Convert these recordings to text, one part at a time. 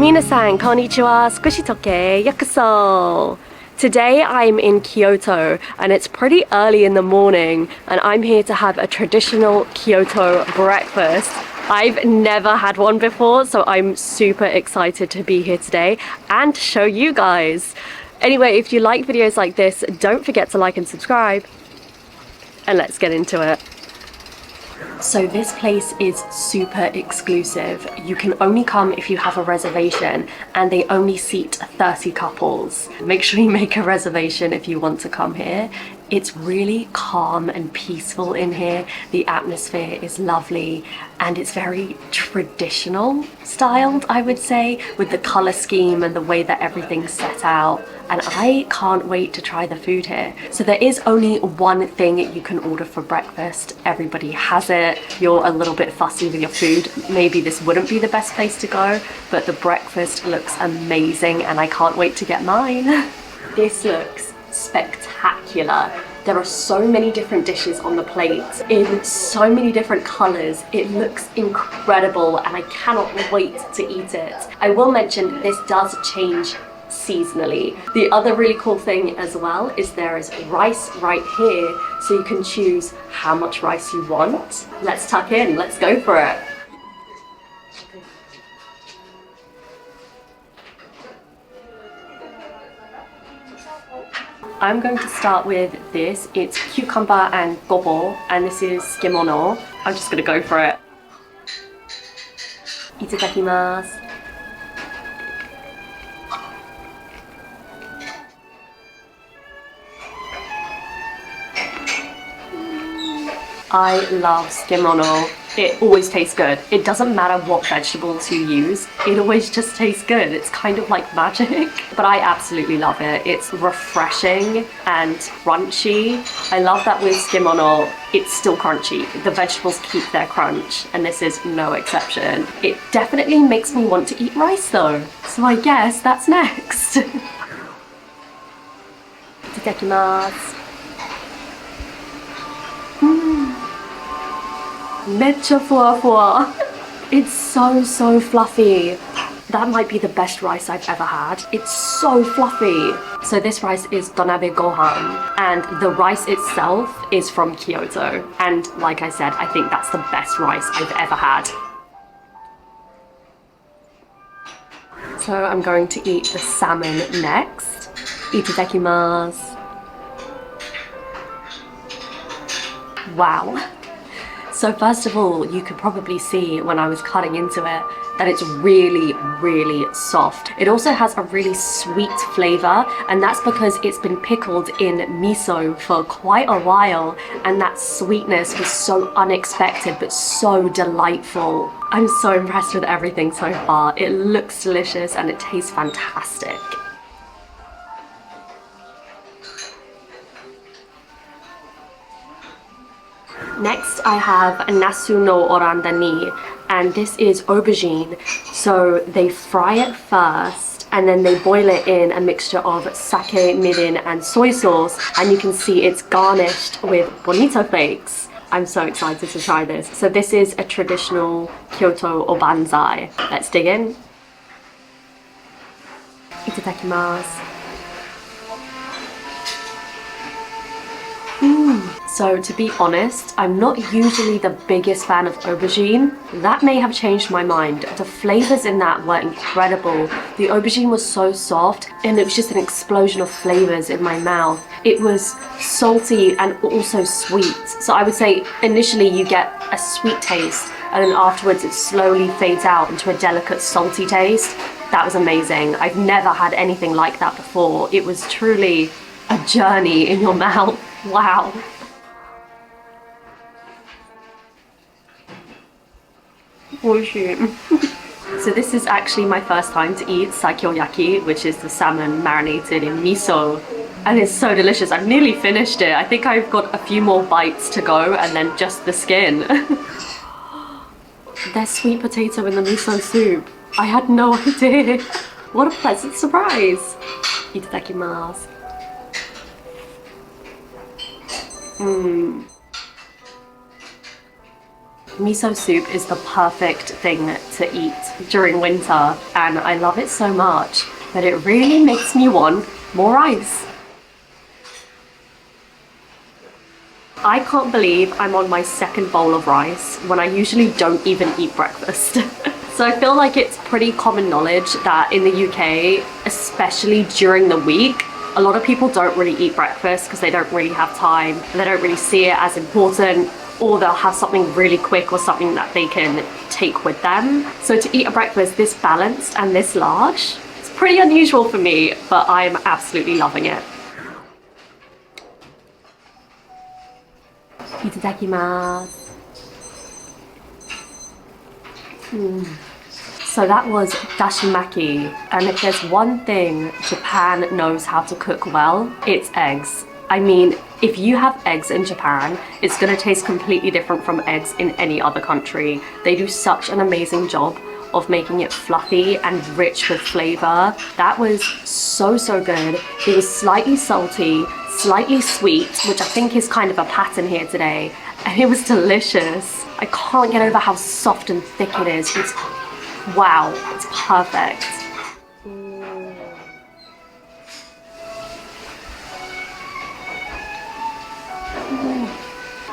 Minasan, konnichiwa, squishytalk.w, yakuso. Today I'm in Kyoto and it's pretty early in the morning and I'm here to have a traditional Kyoto breakfast. I've never had one before, so I'm super excited to be here today and to show you guys. Anyway, if you like videos like this, don't forget to like and subscribe. And let's get into it. So this place is super exclusive. You can only come if you have a reservation and they only seat 30 couples. Make sure you make a reservation if you want to come here. It's really calm and peaceful in here. The atmosphere is lovely and it's very traditional styled, I would say, with the color scheme and the way that everything's set out. And I can't wait to try the food here. So there is only one thing you can order for breakfast. Everybody has it. You're a little bit fussy with your food. Maybe this wouldn't be the best place to go, but the breakfast looks amazing and I can't wait to get mine. This looks spectacular. There are so many different dishes on the plate in so many different colors. It looks incredible and I cannot wait to eat it. I will mention this does change seasonally. The other really cool thing as well is there is rice right here, so you can choose how much rice you want. Let's tuck in, let's go for it. I'm going to start with this. It's cucumber and gobo, and this is skimono. I'm just gonna go for it. Itadakimasu. I love skimono. It always tastes good. It doesn't matter what vegetables you use, it always just tastes good. It's kind of like magic, but I absolutely love it. It's refreshing and crunchy. I love that with skimono, it's still crunchy. The vegetables keep their crunch, and this is no exception. It definitely makes me want to eat rice though, so I guess that's next. Itadakimasu. めっちゃふわふわ. It's so fluffy. That might be the best rice I've ever had. It's so fluffy. So this rice is donabe gohan, and the rice itself is from Kyoto. And like I said, I think that's the best rice I've ever had. So I'm going to eat the salmon next. Itadakimasu. Wow. So first of all, you could probably see when I was cutting into it that it's really soft. It also has a really sweet flavor, and that's because it's been pickled in miso for quite a while, and that sweetness was so unexpected but so delightful. I'm so impressed with everything so far. It looks delicious and it tastes fantastic. Next, I have nasu no orandani, and this is aubergine. So they fry it first, and then they boil it in a mixture of sake, mirin, and soy sauce, and you can see it's garnished with bonito flakes. I'm so excited to try this. So this is a traditional Kyoto obanzai. Let's dig in. Itadakimasu. So to be honest, I'm not usually the biggest fan of aubergine. That may have changed my mind. The flavors in that were incredible. The aubergine was so soft and it was just an explosion of flavors in my mouth. It was salty and also sweet. So I would say initially you get a sweet taste and then afterwards it slowly fades out into a delicate salty taste. That was amazing. I've never had anything like that before. It was truly a journey in your mouth. Wow. So this is actually my first time to eat sakyoyaki, which is the salmon marinated in miso, and it's so delicious. I've nearly finished it. I think I've got a few more bites to go and then just the skin. There's sweet potato in the miso soup. I had no idea. What a pleasant surprise. Itadakimasu. Miso soup is the perfect thing to eat during winter, and I love it so much that it really makes me want more rice. I can't believe I'm on my second bowl of rice when I usually don't even eat breakfast. So I feel like it's pretty common knowledge that in the UK, especially during the week, a lot of people don't really eat breakfast because they don't really have time, and they don't really see it as important, or they'll have something really quick or something that they can take with them. So to eat a breakfast this balanced and this large, it's pretty unusual for me, but I'm absolutely loving it. Itadakimasu. So that was dashimaki, and if there's one thing Japan knows how to cook well, it's eggs. I mean, if you have eggs in Japan, it's gonna taste completely different from eggs in any other country. They do such an amazing job of making it fluffy and rich with flavor. That was so good. It was slightly salty, slightly sweet, which I think is kind of a pattern here today, and it was delicious. I can't get over how soft and thick it is. Wow, it's perfect.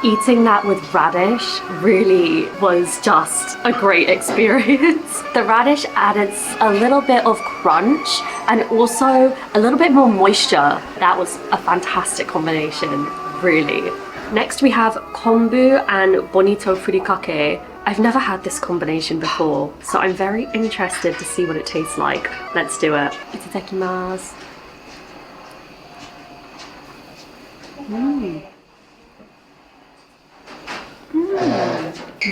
Eating that with radish really was just a great experience. The radish added a little bit of crunch and also a little bit more moisture. That was a fantastic combination, really. Next we have kombu and bonito furikake. I've never had this combination before, so I'm very interested to see what it tastes like. Let's do it. Itadakimasu.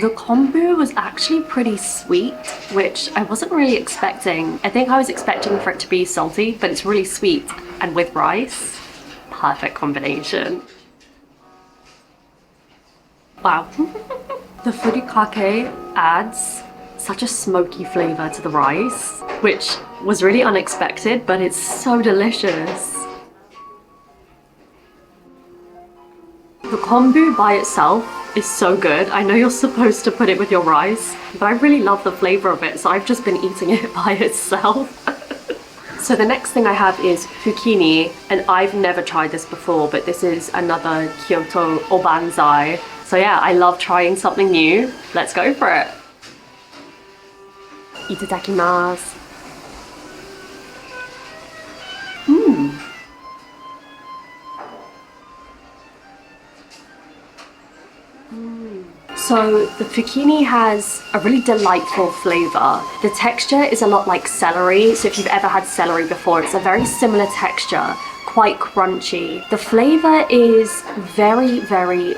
The kombu was actually pretty sweet, which I wasn't really expecting. I think I was expecting for it to be salty, but it's really sweet, and with rice, perfect combination. Wow. The furikake adds such a smoky flavor to the rice, which was really unexpected, but it's so delicious. The kombu by itself is so good. I know you're supposed to put it with your rice, but I really love the flavor of it, so I've just been eating it by itself. So the next thing I have is fukini, and I've never tried this before, but this is another Kyoto obanzai. So yeah, I love trying something new. Let's go for it. Itadakimasu. So the fukini has a really delightful flavor. The texture is a lot like celery, so if you've ever had celery before, it's a very similar texture, quite crunchy. The flavor is very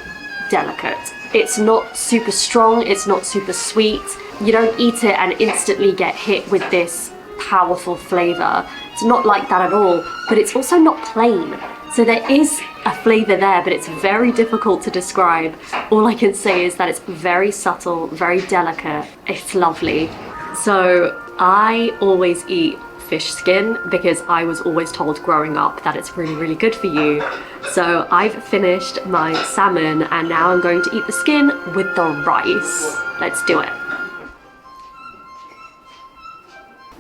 delicate. It's not super strong, it's not super sweet. You don't eat it and instantly get hit with this powerful flavor. It's not like that at all, but it's also not plain. So there is a flavor there, but it's very difficult to describe. All I can say is that it's very subtle, very delicate. It's lovely. So I always eat fish skin because I was always told growing up that it's really good for you. So I've finished my salmon and now I'm going to eat the skin with the rice. Let's do it.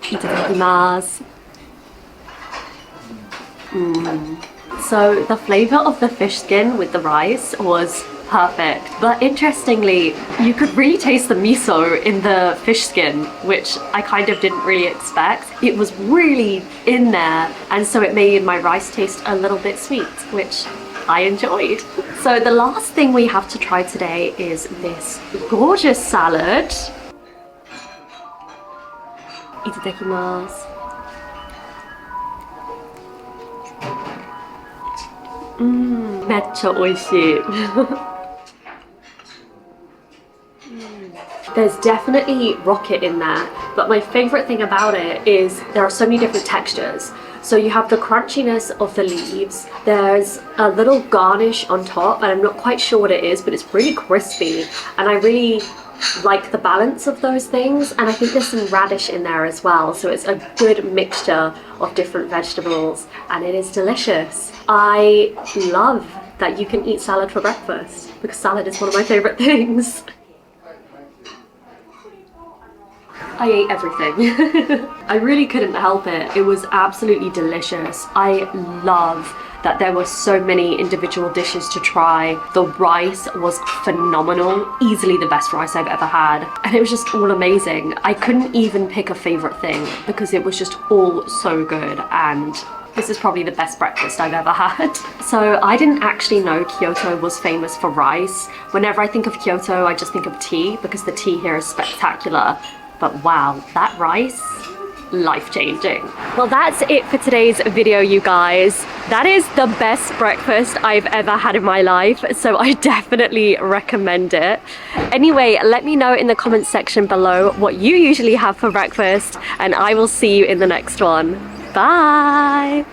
Itadakimasu. So the flavor of the fish skin with the rice was perfect, but interestingly, you could really taste the miso in the fish skin, which I kind of didn't really expect. It was really in there, and so it made my rice taste a little bit sweet, which I enjoyed. So the last thing we have to try today is this gorgeous salad. Itadakimasu. Mecha oishii. There's definitely rocket in there, but my favorite thing about it is there are so many different textures. So you have the crunchiness of the leaves, there's a little garnish on top, and I'm not quite sure what it is, but it's really crispy, and I really like the balance of those things, and I think there's some radish in there as well, so it's a good mixture of different vegetables, and it is delicious. I love that you can eat salad for breakfast, because salad is one of my favorite things. I ate everything. I really couldn't help it. It was absolutely delicious. I love that there were so many individual dishes to try. The rice was phenomenal, easily the best rice I've ever had. And it was just all amazing. I couldn't even pick a favorite thing because it was just all so good, and this is probably the best breakfast I've ever had. So I didn't actually know Kyoto was famous for rice. Whenever I think of Kyoto, I just think of tea because the tea here is spectacular. But wow, that rice, life-changing. Well, that's it for today's video, you guys. That is the best breakfast I've ever had in my life, so I definitely recommend it. Anyway, let me know in the comments section below what you usually have for breakfast, and I will see you in the next one. Bye!